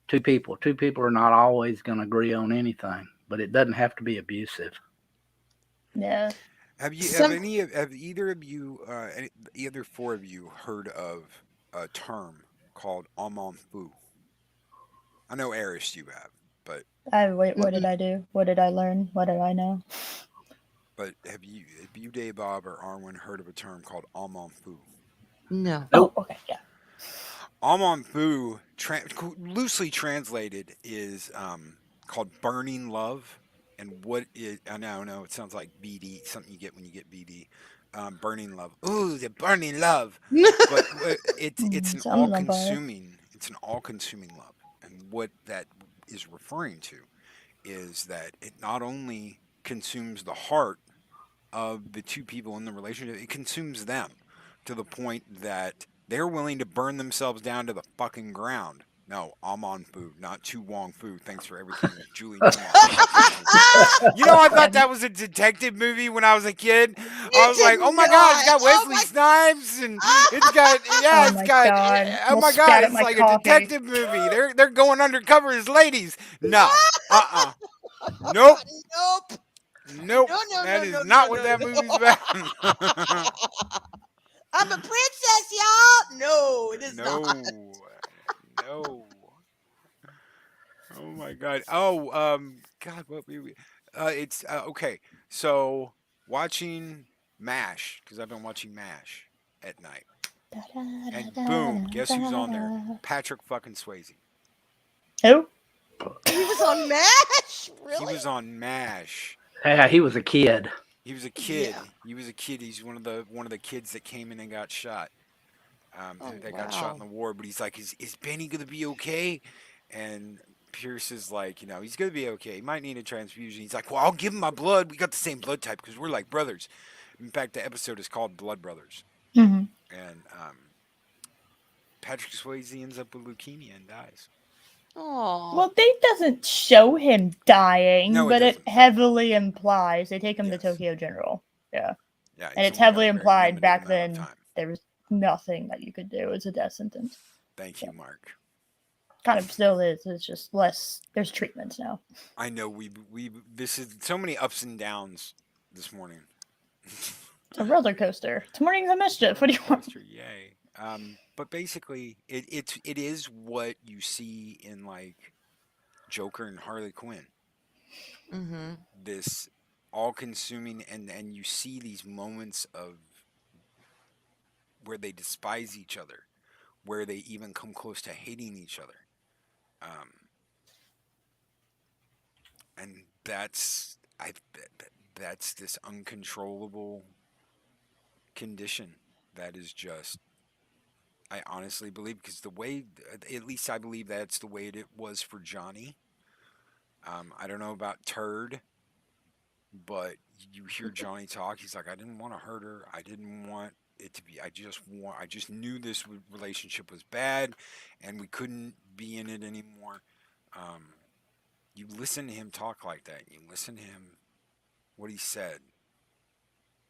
two people. Two people are not always going to agree on anything, but it doesn't have to be abusive. Yeah. Have Some either of you, either four of you, heard of a term called amour fou? I know Eris, you have, but Wait, what did Mm-mm. I do? What did I learn? What did I know? have you, Dave Bob or Arwen, heard of a term called amour fou? no. Oh, okay, yeah. Amour fou, loosely translated, is called burning love. And what is, I know it sounds like BD, something you get when you get BD. Burning love. Ooh, the burning love. But it's an Something on fire. all-consuming love. And what that is referring to is that it not only consumes the heart of the two people in the relationship, it consumes them to the point that they're willing to burn themselves down to the fucking ground. No, I'm on food, not Tu Wong Fu. Thanks for everything, Julie Newmar. You know, I thought that was a detective movie when I was a kid. I was did like, oh my god, it's got not. Oh Wesley my- Snipes, and it's got Oh my God. oh Almost my spat god, at it's my like coffee. a detective movie. They're going undercover as ladies. No, nope. Nope. Nope, No, that no, is no, not no, what no, that no. movie's about. I'm a princess, y'all. No, it is No, not. no. Oh my god. Oh, God, what we? It's okay. So watching Mash because I've been watching Mash at night, and boom, guess who's on there? Patrick fucking Swayze. Who? He was on MASH? He Really? was on Mash. Yeah, he was a kid. He was a kid. Yeah. He was a kid. He's one of the kids that came in and got shot. Oh, That got shot in wow. the war. But he's like, is Benny gonna be okay? And Pierce is like, he's gonna be okay. He might need a transfusion. He's like, well, I'll give him my blood. We got the same blood type because we're like brothers. In fact, the episode is called Blood Brothers. Mm-hmm. And Patrick Swayze ends up with leukemia and dies. Oh. Well, they doesn't show him dying, No, it but it doesn't. heavily implies they take him to Yes. Tokyo General. Yeah. Yeah, And he's it's only got heavily a very implied limited back amount of then time. there was nothing that you could do. It's a death sentence. Thank you, Mark. Kind of still is. It's just less. There's treatments now. I know we this is so many ups and downs this morning. It's a roller coaster. It's Mornings of Mischief. What do you want? Coaster, yay. But basically, it is what you see in like Joker and Harley Quinn. Mm-hmm. This all-consuming, and you see these moments of where they despise each other, where they even come close to hating each other, and that's this uncontrollable condition that is just. I honestly believe because the way, at least I believe that's the way it was for Johnny. I don't know about Turd, but you hear Johnny talk. He's like, I didn't want to hurt her. I didn't want it to be. I just knew this relationship was bad, and we couldn't be in it anymore. You listen to him talk like that. You listen to him, what he said,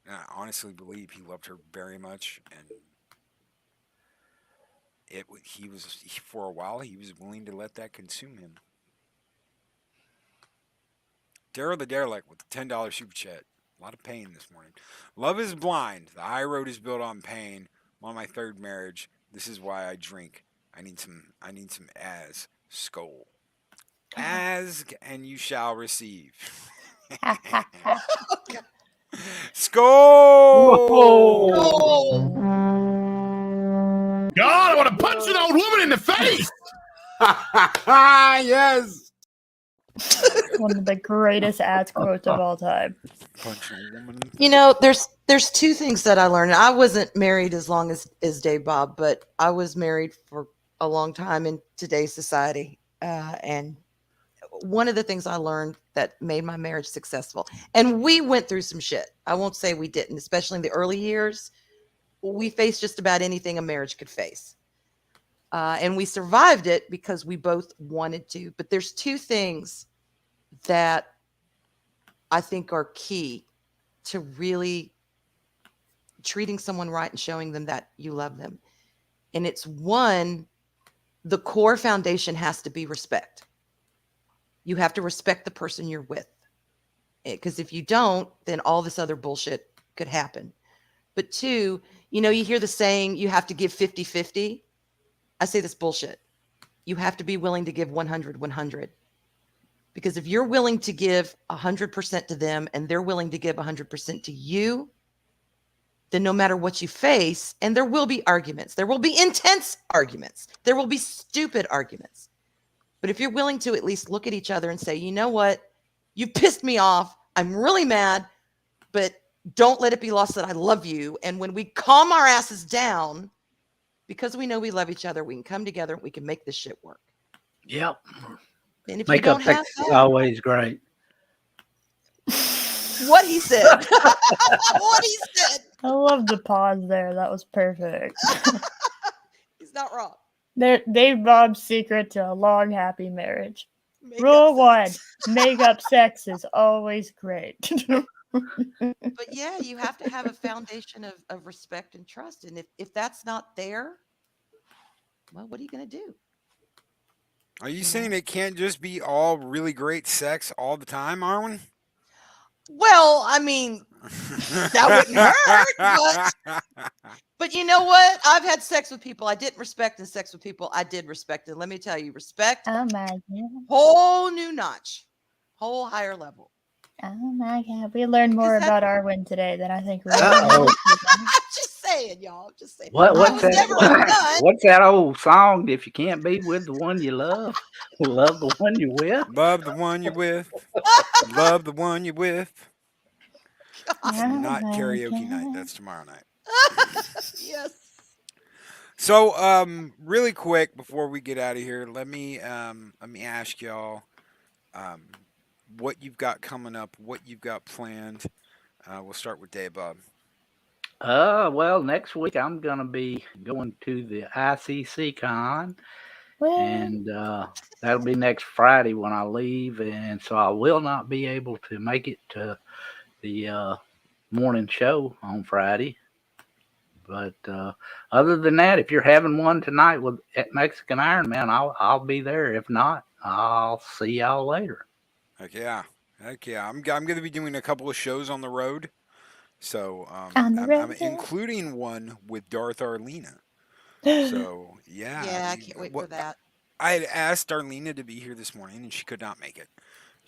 and I honestly believe he loved her very much, and for a while he was willing to let that consume him. Daryl the Derelict with the $10 super chat. A lot of pain this morning. Love is blind. The high road is built on pain. I'm on my third marriage. This is why I drink. I need some as skull. Ask and you shall receive. Skull. Oh. God, I want to punch an old woman in the face. Yes. One of the greatest ads quotes of all time. Punching a woman. You know, there's two things that I learned. I wasn't married as long as Dave Bob, but I was married for a long time in today's society. And one of the things I learned that made my marriage successful, and we went through some shit. I won't say we didn't, especially in the early years. We faced just about anything a marriage could face. And we survived it because we both wanted to. But there's two things that I think are key to really treating someone right and showing them that you love them. And it's the core foundation has to be respect. You have to respect the person you're with. Because if you don't, then all this other bullshit could happen. But 2, you hear the saying, you have to give 50-50. I say this bullshit. You have to be willing to give 100-100. Because if you're willing to give 100% to them and they're willing to give 100% to you, then no matter what you face, and there will be arguments, there will be intense arguments, there will be stupid arguments. But if you're willing to at least look at each other and say, you know what, you pissed me off, I'm really mad, but don't let it be lost that I love you. And when we calm our asses down, because we know we love each other, we can come together and we can make this shit work. Yep. And if Makeup you don't have sex is that, always great. what he said. What he said. I love the pause there. That was perfect. He's not wrong. Dave Bob's secret to a long, happy marriage. Makeup Rule sex. 1: make-up sex is always great. But yeah, you have to have a foundation of respect and trust. And if that's not there, well, what are you going to do? Are you saying it can't just be all really great sex all the time, Arwen? Well, I mean, that wouldn't hurt. But you know what? I've had sex with people I didn't respect and sex with people I did respect. And let me tell you, respect, Oh my god. whole new notch, whole higher level. Oh my god. We learned more Because that- about Arwen today than I think we Uh-oh. Just saying, y'all. Just saying. What's I was that? never done. What's that old song? If you can't be with the one you love, love the one you're with. Love the one you're with. Love the one you're with. It's Oh not my karaoke night. God. That's tomorrow night. Yes. So, really quick before we get out of here, let me ask y'all, what you've got coming up, what you've got planned. We'll start with Dave Bob. Well, next week I'm gonna be going to the ICC con, Well, and that'll be next Friday when I leave, and so I will not be able to make it to the morning show on Friday. But other than that, if you're having one tonight at Mexican Iron Man, I'll be there. If not, I'll see y'all later. Heck yeah. I'm going to be doing a couple of shows on the road. So On the I'm road. including one with Darth Arlena. So yeah. Yeah, I can't wait for that. I had asked Arlena to be here this morning, and she could not make it.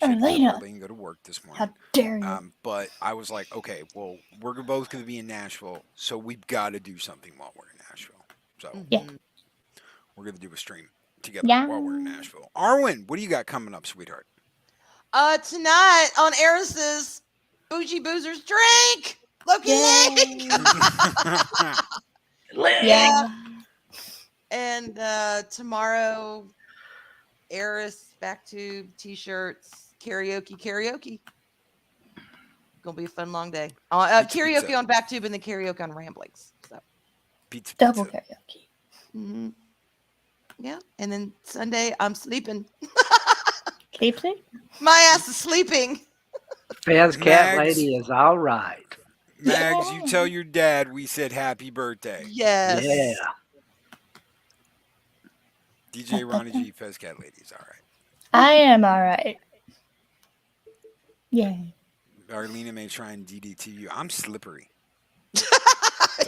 She had to get Arlena. up early and go to work this morning. How dare you? But I was like, okay, well, we're both going to be in Nashville, so we've got to do something while we're in Nashville. So Yeah. we're going to do a stream together Yeah. while we're in Nashville. Arwen, what do you got coming up, sweetheart? Tonight on Eris's Bougie Boozers Drink. Loki Yay. Link. Yeah. And tomorrow, Eris back to t-shirts, karaoke. Gonna be a fun long day. Karaoke pizza. on Backtube and then karaoke on Ramblings. So, Pizza. Double karaoke. mm-hmm. Yeah. And then Sunday, I'm sleeping. Sleeping? My ass is sleeping. Fez Cat Mags. Lady is all right. Mags, you tell your dad we said happy birthday. Yes. Yeah. DJ Ronnie G, Fez Cat Lady is all right. I am alright. Yay. Arlena may try and DDT you. I'm slippery.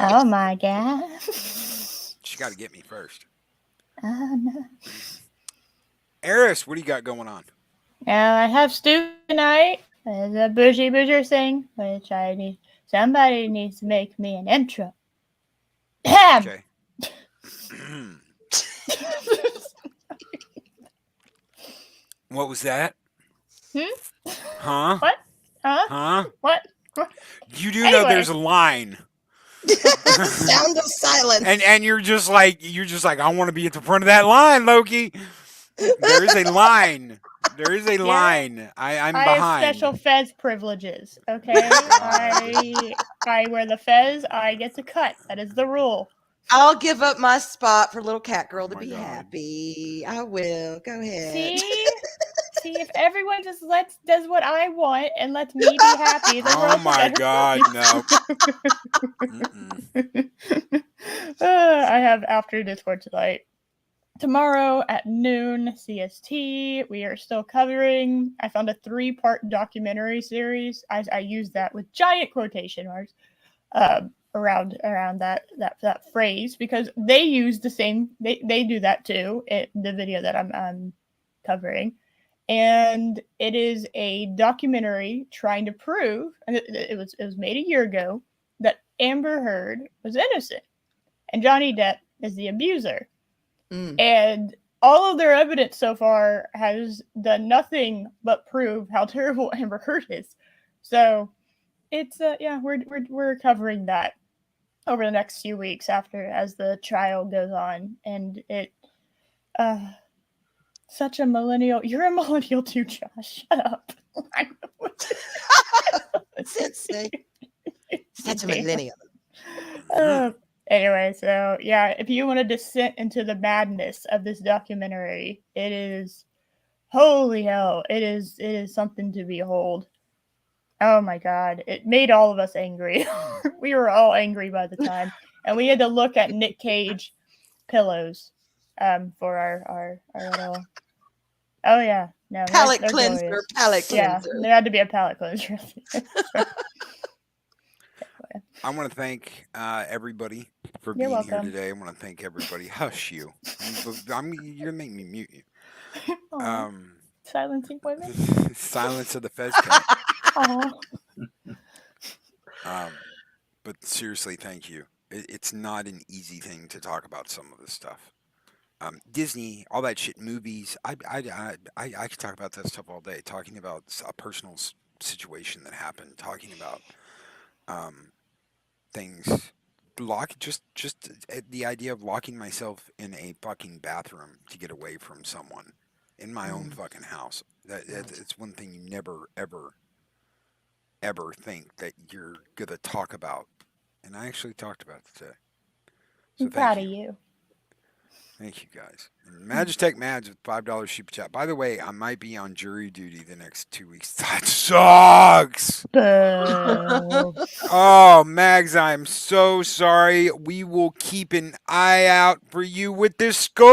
Oh my god. She got to get me first. Oh no. Eris, what do you got going on? Now I have stew tonight. There's a bougie bouger thing, which somebody needs to make me an intro. Okay. What was that? Huh? What? Huh? Huh? What? You do know Anyway. there's a line. Sound of silence. And you're just like I want to be at the front of that line, Loki. There is a line. There is a line. I'm I have behind. special Fez privileges. Okay, I wear the Fez. I get to cut. That is the rule. I'll give up my spot for little cat girl to my be God. happy. I will. Go ahead. See, if everyone just does what I want and lets me be happy, the Oh world will my better. God, no. Mm-mm. I have after Discord tonight. Tomorrow at noon CST, we are still covering. I found a 3-part documentary series. I used that with giant quotation marks around that phrase because they use the same. They do that too. The video that I'm covering, and it is a documentary trying to prove, and it was made a year ago, that Amber Heard was innocent and Johnny Depp is the abuser. And all of their evidence so far has done nothing but prove how terrible Amber Heard is. So it's we're covering that over the next few weeks as the trial goes on, and it such a millennial. You're a millennial too, Josh. Shut up. Sensei. Such a millennial. Anyway, so yeah, if you want to descent into the madness of this documentary, it is holy hell. It is something to behold. Oh my God. It made all of us angry. We were all angry by the time. And we had to look at Nick Cage pillows for our little. Oh yeah. No. Palate they're cleanser. glorious. Palate Yeah, cleanser. there had to be a palate cleanser. I want to thank everybody for You're being here welcome. today. I want to thank everybody. Hush you. You're gonna make me mute you. Aw, silencing women. Silence of the Fez cat. Aw. But seriously, thank you. It's not an easy thing to talk about some of this stuff. Disney, all that shit, movies. I could talk about that stuff all day. Talking about a personal situation that happened. Talking about things. Just the idea of locking myself in a fucking bathroom to get away from someone in my own fucking house. It's one thing you never ever think that you're gonna talk about, and I actually talked about it today. So I'm proud of you. Thank you guys. And Magitech Mads with $5 super chat. By the way, I might be on jury duty the next 2 weeks. That sucks. Oh, Mags, I'm so sorry. We will keep an eye out for you with this scope.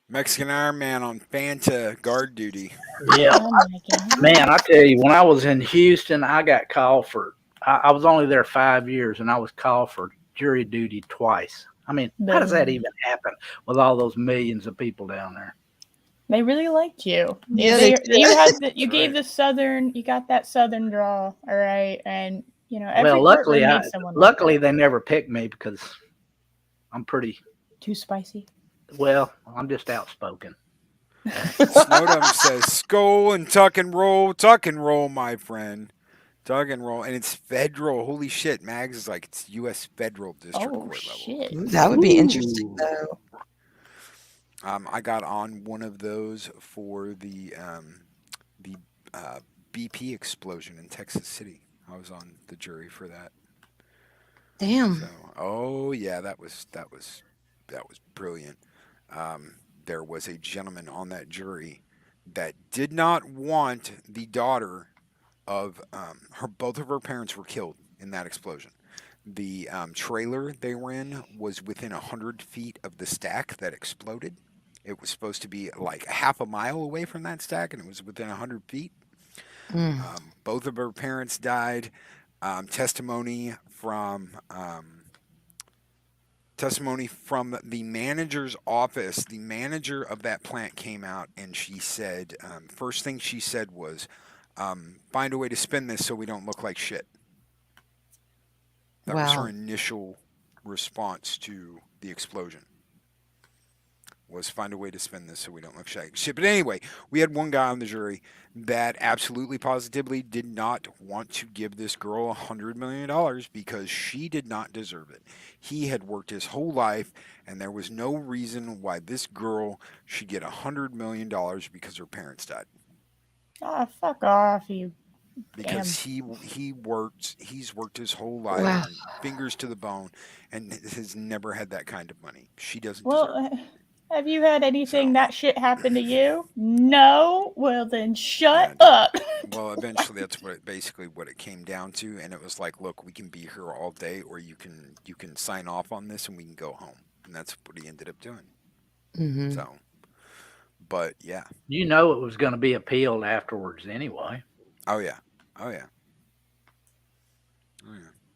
Mexican Iron Man on Fanta guard duty. Yeah. Oh my God. Man, I tell you, when I was in Houston, I got called for. I was only there 5 years, and I was called for jury duty twice. I mean, how does that even happen with all those millions of people down there? They really liked you. Yeah, You gave the southern. You got that southern draw, all right, and you know every Well, courtroom luckily, needs someone like that. they never picked me because I'm pretty. Too spicy. Well, I'm just outspoken. Snowdum says, "Skull and tuck and roll, my friend, tuck and roll," and it's federal. Holy shit, Mags is like it's U.S. federal district court Shit. level. That would be interesting, though. I got on one of those for the BP explosion in Texas City. I was on the jury for that. Damn. So, oh yeah, that was brilliant. There was a gentleman on that jury that did not want the daughter of both of her parents were killed in that explosion. The trailer they were in was within 100 feet of the stack that exploded. It was supposed to be like half a mile away from that stack, and it was within 100 feet. Both of her parents died. Testimony from the manager's office. The manager of that plant came out, and she said, first thing she said was, find a way to spin this so we don't look like shit. That was her initial response to the explosion. was find a way to spend this so we don't look shit. But anyway, we had one guy on the jury that absolutely positively did not want to give this girl $100 million because she did not deserve it. He had worked his whole life, and there was no reason why this girl should get $100 million because her parents died. Oh, fuck off, you. Because he's worked his whole life, Wow. fingers to the bone, and has never had that kind of money. She doesn't deserve Well, it. have you had anything So- that shit happen to you? No? Well, then shut Yeah, up. Well, eventually that's what it came down to, and it was like, look, we can be here all day, or you can sign off on this and we can go home, and that's what he ended up doing. Mm-hmm. So, but yeah, You know it was going to be appealed afterwards anyway. oh yeah.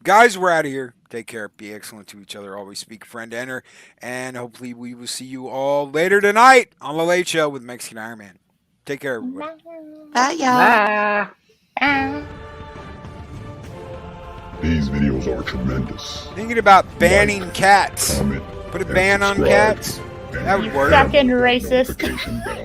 Guys, we're out of here. Take care. Be excellent to each other. Always speak friend to enter, and hopefully we will see you all later tonight on The Late Show with Mexican Iron Man. Take care, everybody. Bye, y'all. Bye. These videos are tremendous. Thinking about banning cats. Comment, Put a and ban on subscribe, cats. and That would hit work. the Fucking racist. notification bell.